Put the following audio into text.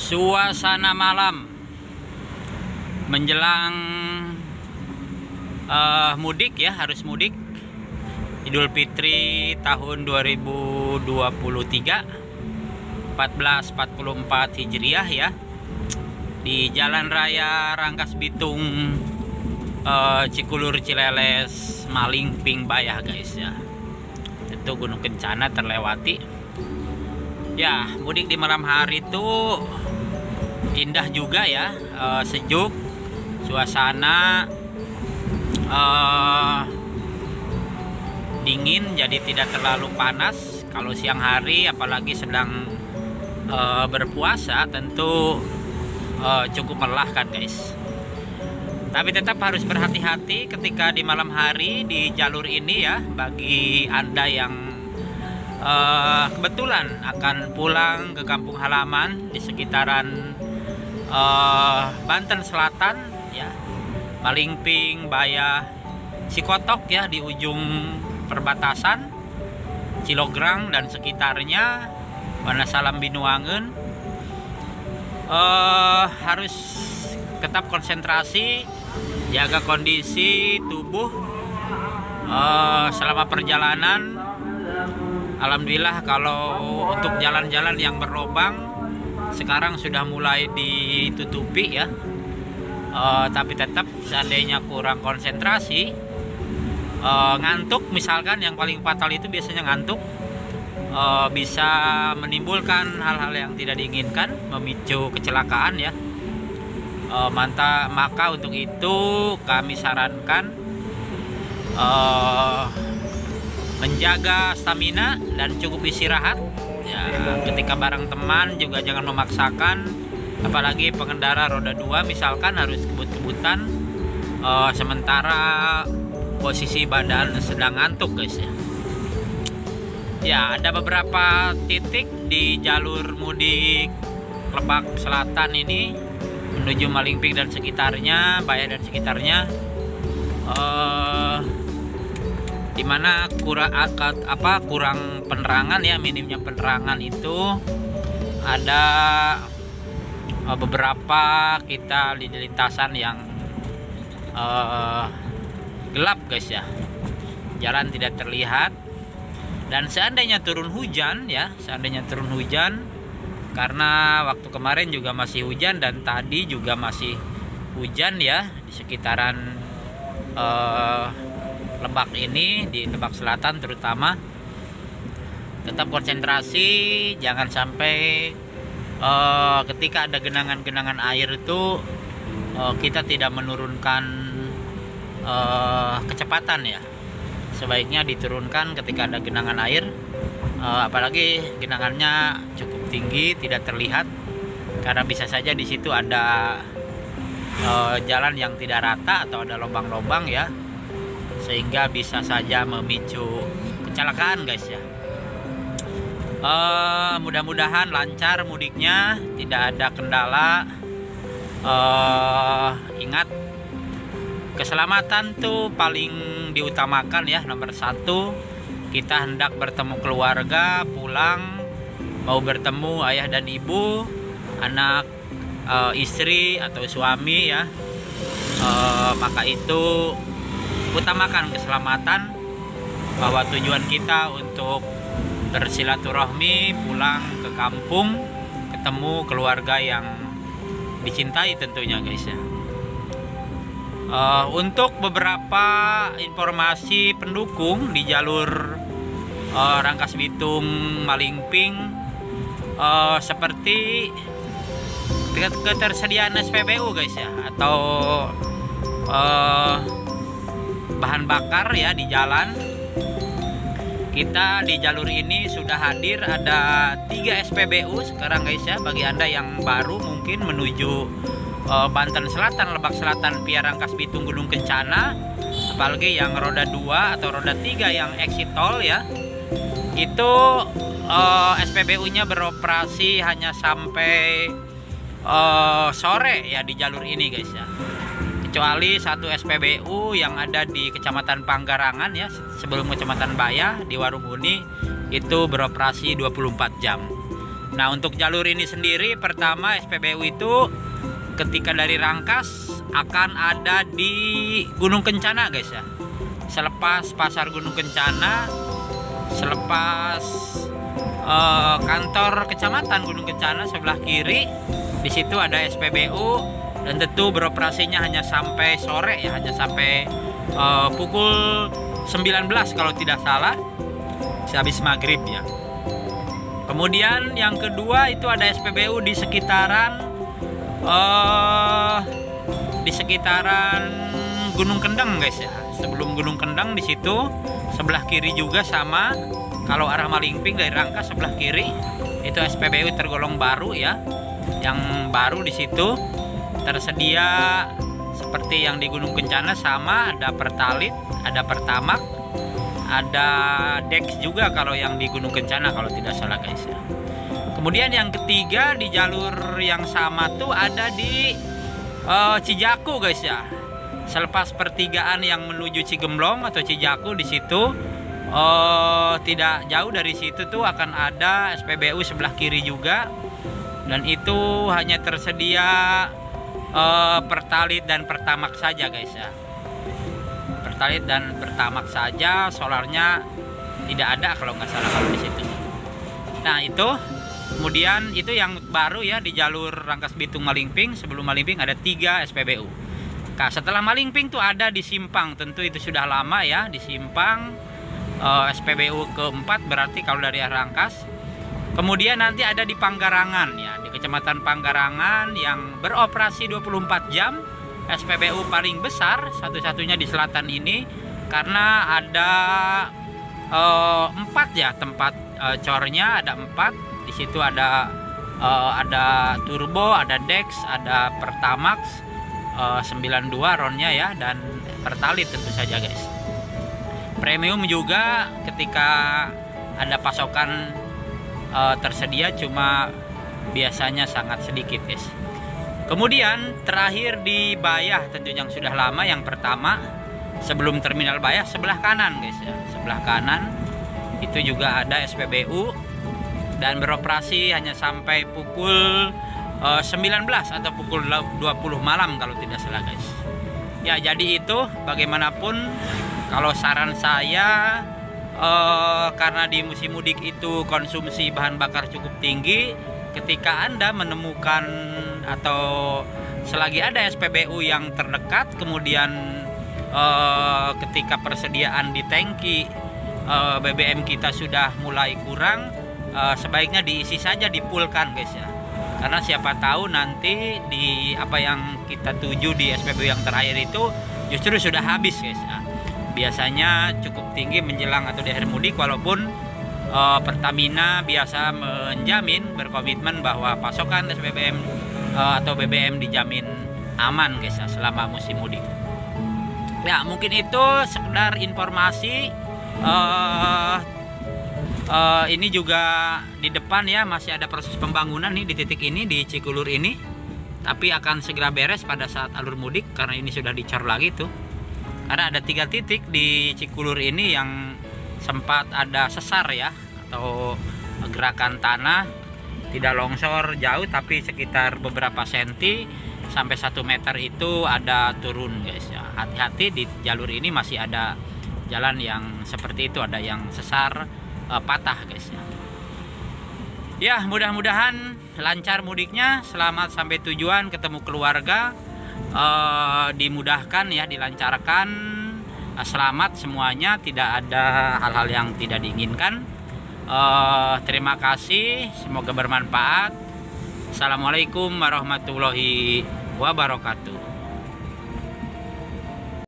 Suasana malam menjelang mudik ya, harus mudik Idul Fitri tahun 2023 1444 Hijriah ya, di Jalan Raya Rangkas Bitung, Cikulur Cileles, Malingping Bayah guys ya. Itu Gunung Kencana terlewati ya. Mudik di malam hari itu indah juga ya, sejuk, suasana dingin, jadi tidak terlalu panas. Kalau siang hari apalagi sedang berpuasa tentu cukup melelahkan guys. Tapi tetap harus berhati-hati ketika di malam hari di jalur ini ya, bagi Anda yang kebetulan akan pulang ke kampung halaman di sekitaran Banten Selatan ya, Malingping, Bayah, Cikotok ya, di ujung perbatasan Cilograng dan sekitarnya, Wonosalam, Binuangen, harus tetap konsentrasi, jaga kondisi tubuh selama perjalanan. Alhamdulillah kalau untuk jalan-jalan yang berlobang sekarang sudah mulai ditutupi ya. Tapi tetap seandainya kurang konsentrasi, ngantuk misalkan, yang paling fatal itu biasanya ngantuk, bisa menimbulkan hal-hal yang tidak diinginkan, memicu kecelakaan ya. Maka untuk itu kami sarankan menjaga stamina dan cukup istirahat ya. Ketika bareng teman juga jangan memaksakan, apalagi pengendara roda 2 misalkan harus kebut-kebutan sementara posisi badan sedang ngantuk guys ya. Ya, ada beberapa titik di jalur mudik Lebak Selatan ini menuju Malingping dan sekitarnya, Bayah dan sekitarnya, dimana kurang penerangan ya, minimnya penerangan itu. Ada beberapa kita di lintasan yang gelap guys ya, jalan tidak terlihat. Dan seandainya turun hujan ya, karena waktu kemarin juga masih hujan dan tadi juga masih hujan ya, di sekitaran Lebak ini, di Lebak Selatan terutama, tetap konsentrasi, jangan sampai ketika ada genangan-genangan air itu kita tidak menurunkan kecepatan ya. Sebaiknya diturunkan ketika ada genangan air, apalagi genangannya cukup tinggi, tidak terlihat, karena bisa saja di situ ada jalan yang tidak rata atau ada lubang-lubang ya, sehingga bisa saja memicu kecelakaan guys ya. Mudah-mudahan lancar mudiknya, tidak ada kendala. Ingat, keselamatan tuh paling diutamakan ya, nomor 1. Kita hendak bertemu keluarga, pulang, mau bertemu ayah dan ibu, anak, istri atau suami ya, maka itu utamakan keselamatan, bahwa tujuan kita untuk bersilaturahmi, pulang ke kampung, ketemu keluarga yang dicintai tentunya guys ya. Untuk beberapa informasi pendukung di jalur Rangkas Bitung Malingping, seperti ketersediaan SPBU guys ya, atau bahan bakar ya di jalan. Kita di jalur ini sudah hadir ada 3 SPBU sekarang guys ya. Bagi Anda yang baru mungkin menuju Banten Selatan, Lebak Selatan via Rangkas Bitung Gunung Kencana, apalagi yang roda 2 atau roda 3 yang exit tol ya, itu SPBU-nya beroperasi hanya sampai sore ya di jalur ini guys ya. Kecuali satu SPBU yang ada di Kecamatan Panggarangan ya, sebelum Kecamatan Bayah, di Warung Uni, itu beroperasi 24 jam. Nah, untuk jalur ini sendiri, pertama SPBU itu ketika dari Rangkas akan ada di Gunung Kencana guys ya. Selepas pasar Gunung Kencana, selepas kantor kecamatan Gunung Kencana sebelah kiri, di situ ada SPBU, dan tentu beroperasinya hanya sampai sore ya, hanya sampai pukul 19 kalau tidak salah, habis maghrib ya. Kemudian yang kedua itu ada SPBU di sekitaran Gunung Kendeng guys ya. Sebelum Gunung Kendeng di situ sebelah kiri juga sama. Kalau arah Malingping dari Rangkas sebelah kiri itu SPBU tergolong baru ya. Yang baru di situ tersedia seperti yang di Gunung Kencana, sama ada Pertalit, ada Pertamak, ada Dex juga kalau yang di Gunung Kencana kalau tidak salah guys ya. Kemudian yang ketiga di jalur yang sama tuh ada di Cijaku guys ya. Selepas pertigaan yang menuju Cigemblong atau Cijaku, di situ tidak jauh dari situ tuh akan ada SPBU sebelah kiri juga, dan itu hanya tersedia Pertalit dan Pertamak saja guys ya. Pertalit dan Pertamak saja, solarnya tidak ada kalau nggak salah kalau di situ. Nah itu, kemudian itu yang baru ya di jalur Rangkas Bitung Malingping. Sebelum Malingping ada 3 SPBU. Nah, setelah Malingping tuh ada di Simpang, tentu itu sudah lama ya di Simpang, SPBU keempat berarti kalau dari arah Rangkas. Kemudian nanti ada di Panggarangan ya, di Kecamatan Panggarangan yang beroperasi 24 jam, SPBU paling besar satu-satunya di selatan ini, karena ada 4 ya tempat cornya, ada 4. Di situ ada Turbo, ada Dex, ada Pertamax 92 ronnya ya, dan Pertalit tentu saja guys. Premium juga ketika ada pasokan tersedia, cuma biasanya sangat sedikit guys. Kemudian terakhir di Bayah, tentu yang sudah lama, yang pertama sebelum terminal Bayah sebelah kanan guys ya. Sebelah kanan itu juga ada SPBU dan beroperasi hanya sampai pukul 19 atau pukul 20 malam kalau tidak salah guys. Ya, jadi itu bagaimanapun kalau saran saya, karena di musim mudik itu konsumsi bahan bakar cukup tinggi, ketika Anda menemukan atau selagi ada SPBU yang terdekat, kemudian ketika persediaan di tangki BBM kita sudah mulai kurang, sebaiknya diisi saja, dipulkan guys ya. Karena siapa tahu nanti di apa yang kita tuju di SPBU yang terakhir itu justru sudah habis guys ya. Biasanya cukup tinggi menjelang atau di akhir mudik, walaupun Pertamina biasa menjamin, berkomitmen bahwa pasokan SBBM atau BBM dijamin aman guys ya selama musim mudik. Ya, mungkin itu sekedar informasi. Ini juga di depan ya masih ada proses pembangunan nih di titik ini, di Cikulur ini, tapi akan segera beres pada saat alur mudik karena ini sudah dicor lagi tuh. Karena ada 3 titik di Cikulur ini yang sempat ada sesar ya, atau gerakan tanah, tidak longsor jauh tapi sekitar beberapa senti sampai 1 meter itu ada turun guys ya. Hati-hati, di jalur ini masih ada jalan yang seperti itu, ada yang sesar patah guys ya. Ya, mudah-mudahan lancar mudiknya, selamat sampai tujuan, ketemu keluarga, dimudahkan ya, dilancarkan, selamat semuanya, tidak ada hal-hal yang tidak diinginkan. Terima kasih, semoga bermanfaat. Assalamualaikum warahmatullahi wabarakatuh.